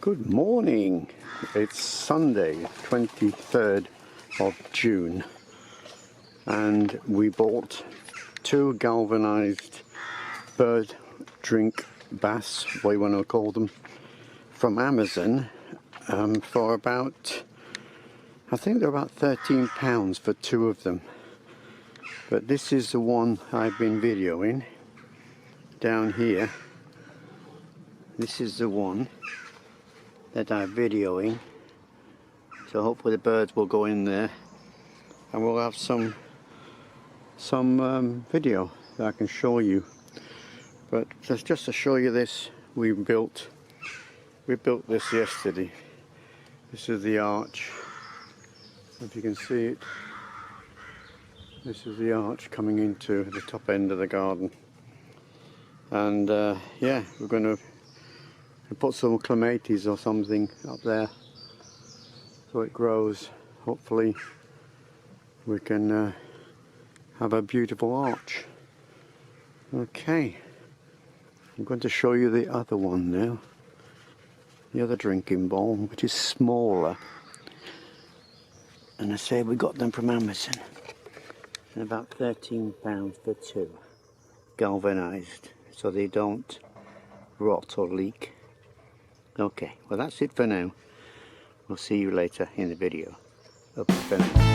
Good morning. It's Sunday, 23rd of June, and we bought two galvanized bird drink baths, what you want to call them, from Amazon for about, I think they're about £13 for two of them. But this is the one I've been videoing down here. This is the one that I'm videoing, so hopefully the birds will go in there and we'll have some video that I can show you. But just to show you this, we built this yesterday. This is the arch, if you can see it. This is the arch coming into the top end of the garden, and yeah, we're going to put some clematis or something up there so it grows. Hopefully we can have a beautiful arch. Okay, I'm going to show you the other one now, the other drinking bowl, which is smaller, and I say we got them from Amazon, and about £13 for two, galvanized, so they don't rot or leak. Okay, well that's it for now. We'll see you later in the video. Okay, for now.